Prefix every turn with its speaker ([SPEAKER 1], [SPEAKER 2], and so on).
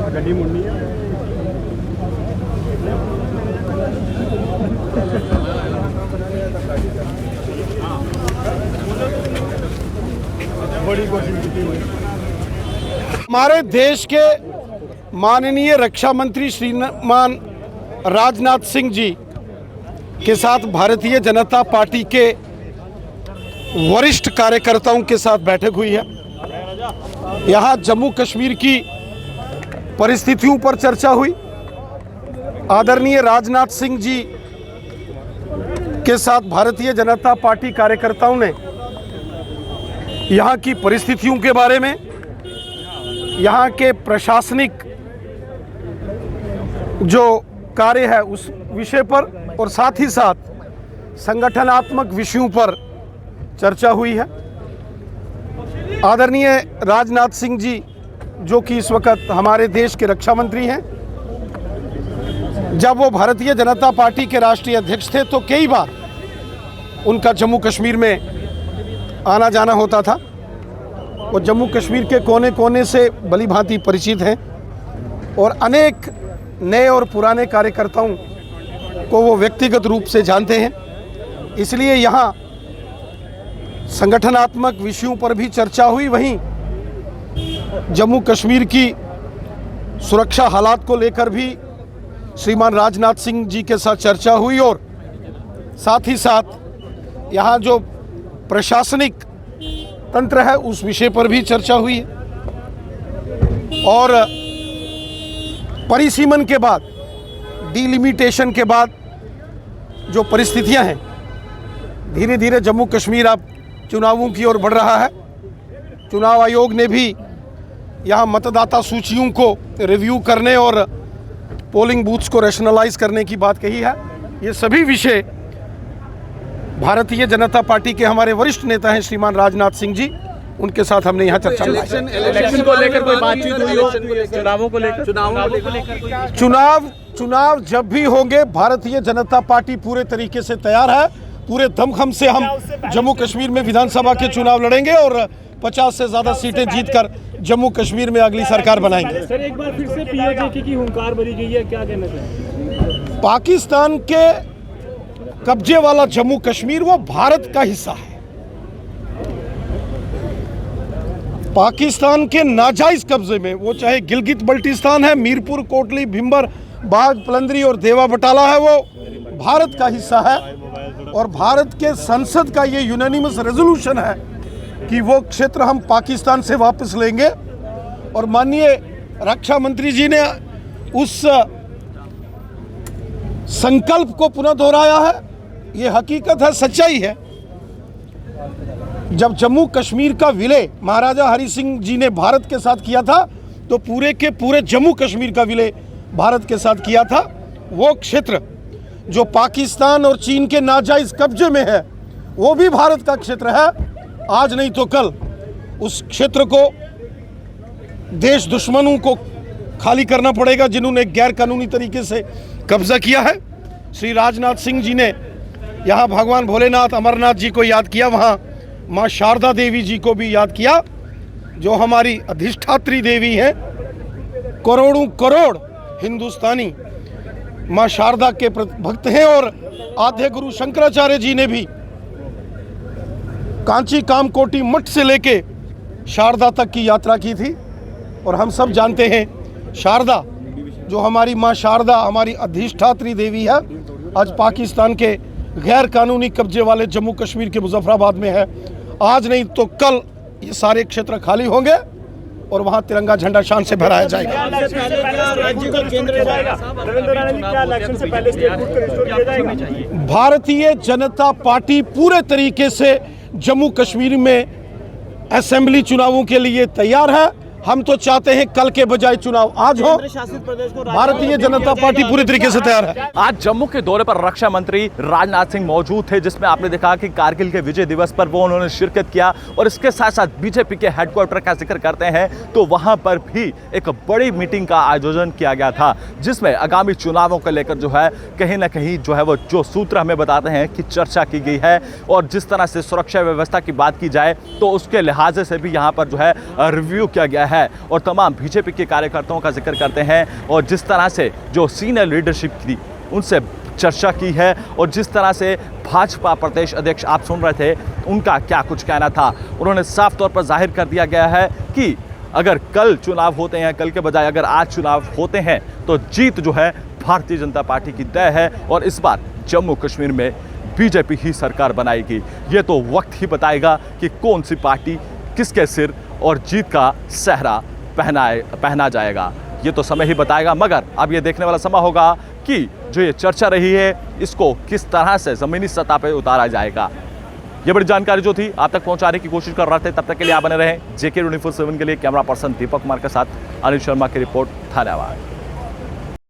[SPEAKER 1] गड्डी मुड़नी है। बड़ी कोशिश की हमारे देश के माननीय रक्षा मंत्री श्रीमान राजनाथ सिंह जी के साथ भारतीय जनता पार्टी के वरिष्ठ कार्यकर्ताओं के साथ बैठक हुई है। यहाँ जम्मू कश्मीर की परिस्थितियों पर चर्चा हुई। आदरणीय राजनाथ सिंह जी के साथ भारतीय जनता पार्टी कार्यकर्ताओं ने यहाँ की परिस्थितियों के बारे में, यहाँ के प्रशासनिक जो कार्य है उस विषय पर और साथ ही साथ संगठनात्मक विषयों पर चर्चा हुई है। आदरणीय राजनाथ सिंह जी जो कि इस वक्त हमारे देश के रक्षा मंत्री हैं, जब वो भारतीय जनता पार्टी के राष्ट्रीय अध्यक्ष थे तो कई बार उनका जम्मू कश्मीर में आना जाना होता था। वो जम्मू कश्मीर के कोने कोने से भली भांति परिचित हैं और अनेक नए और पुराने कार्यकर्ताओं को वो व्यक्तिगत रूप से जानते हैं। इसलिए यहाँ संगठनात्मक विषयों पर भी चर्चा हुई। वहीं जम्मू कश्मीर की सुरक्षा हालात को लेकर भी श्रीमान राजनाथ सिंह जी के साथ चर्चा हुई और साथ ही साथ यहाँ जो प्रशासनिक तंत्र है उस विषय पर भी चर्चा हुई है। और परिसीमन के बाद, डिलिमिटेशन के बाद जो परिस्थितियां हैं, धीरे धीरे जम्मू कश्मीर अब चुनावों की ओर बढ़ रहा है। चुनाव आयोग ने भी यहाँ मतदाता सूचियों को रिव्यू करने और पोलिंग बूथ्स को रैशनलाइज करने की बात कही है। ये सभी विषय भारतीय जनता पार्टी के हमारे वरिष्ठ नेता हैं श्रीमान राजनाथ सिंह जी, उनके साथ हमने यहाँ चर्चा की।
[SPEAKER 2] इलेक्शन को लेकर कोई बातचीत हुई हो? चुनावों को लेकर
[SPEAKER 1] चुनाव जब भी होंगे भारतीय जनता पार्टी पूरे तरीके से तैयार है। पूरे दमखम से हम जम्मू कश्मीर में विधानसभा के चुनाव लड़ेंगे और 50 से ज़्यादा सीटें जीतकर जम्मू कश्मीर में अगली सरकार बनाएंगे।
[SPEAKER 3] सर, एक बार फिर से पीएचए की हुंकार भरी गई है, क्या कहना चाहेंगे?
[SPEAKER 1] पाकिस्तान के कब्जे वाला जम्मू कश्मीर वो भारत का हिस्सा है। पाकिस्तान के नाजायज कब्जे में, वो चाहे गिलगित बल्टिस्तान है, मीरपुर, कोटली, भिंबर, बाघ, पलंदरी और देवा बटाला है, वो भारत का हिस्सा है। और भारत के संसद का ये यूनानिमस रेजोल्यूशन है कि वो क्षेत्र हम पाकिस्तान से वापस लेंगे। और माननीय रक्षा मंत्री जी ने उस संकल्प को पुनः दोहराया है। ये हकीकत है, सच्चाई है। जब जम्मू कश्मीर का विलय महाराजा हरि सिंह जी ने भारत के साथ किया था तो पूरे के पूरे जम्मू कश्मीर का विलय भारत के साथ किया था। वो क्षेत्र जो पाकिस्तान और चीन के नाजायज कब्जे में है वो भी भारत का क्षेत्र है। आज नहीं तो कल उस क्षेत्र को देश दुश्मनों को खाली करना पड़ेगा जिन्होंने गैर कानूनी तरीके से कब्जा किया है। श्री राजनाथ सिंह जी ने यहाँ भगवान भोलेनाथ, अमरनाथ जी को याद किया, वहाँ माँ शारदा देवी जी को भी याद किया जो हमारी अधिष्ठात्री देवी हैं। करोड़ों करोड़ हिंदुस्तानी माँ शारदा के भक्त हैं और आद्य गुरु शंकराचार्य जी ने भी कांची कामकोटी मठ से लेके शारदा तक की यात्रा की थी। और हम सब जानते हैं शारदा, जो हमारी माँ शारदा हमारी अधिष्ठात्री देवी है, आज पाकिस्तान के गैर कानूनी कब्जे वाले जम्मू कश्मीर के मुजफ्फराबाद में है। आज नहीं तो कल ये सारे क्षेत्र खाली होंगे और वहाँ तिरंगा झंडा शान से फहराया जाएगा। भारतीय जनता पार्टी पूरे तरीके से जम्मू कश्मीर में असेंबली चुनावों के लिए तैयार है। हम तो चाहते हैं कल के बजाय चुनाव आज हो।
[SPEAKER 3] शासित प्रदेश को
[SPEAKER 1] भारतीय जनता पार्टी पूरी तरीके से तैयार है।
[SPEAKER 2] आज जम्मू के दौरे पर रक्षा मंत्री राजनाथ सिंह मौजूद थे, जिसमें आपने देखा कि कारगिल के विजय दिवस पर वो उन्होंने शिरकत किया और इसके साथ साथ बीजेपी के हेडक्वार्टर का जिक्र करते हैं तो वहां पर भी एक बड़ी मीटिंग का आयोजन किया गया था, जिसमें आगामी चुनावों को लेकर जो है कहीं ना कहीं जो है वो जो सूत्र हमें बताते हैं कि चर्चा की गई है। और जिस तरह से सुरक्षा व्यवस्था की बात की जाए तो उसके लिहाजे से भी यहाँ पर जो है रिव्यू किया गया है और तमाम बीजेपी के कार्यकर्ताओं का जिक्र करते हैं और जिस तरह से जो सीनियर लीडरशिप थी उनसे चर्चा की है और जिस तरह से भाजपा प्रदेश अध्यक्ष आप सुन रहे थे उनका क्या कुछ कहना था। उन्होंने साफ तौर पर जाहिर कर दिया गया है कि अगर कल चुनाव होते हैं, कल के बजाय अगर आज चुनाव होते हैं तो जीत जो है भारतीय जनता पार्टी की तय है और इस बार जम्मू कश्मीर में बीजेपी ही सरकार बनाएगी। ये तो वक्त ही बताएगा कि कौन सी पार्टी किसके सिर और जीत का सहरा पहना जाएगा, ये तो समय ही बताएगा। मगर अब ये देखने वाला समय होगा कि जो ये चर्चा रही है इसको किस तरह से ज़मीनी सतह पर उतारा जाएगा। ये बड़ी जानकारी जो थी आप तक पहुंचाने की कोशिश कर रहे थे। तब तक के लिए आप बने रहें JK 24/7 के लिए। कैमरा पर्सन दीपक कुमार के साथ अनिल शर्मा की रिपोर्ट। धन्यवाद।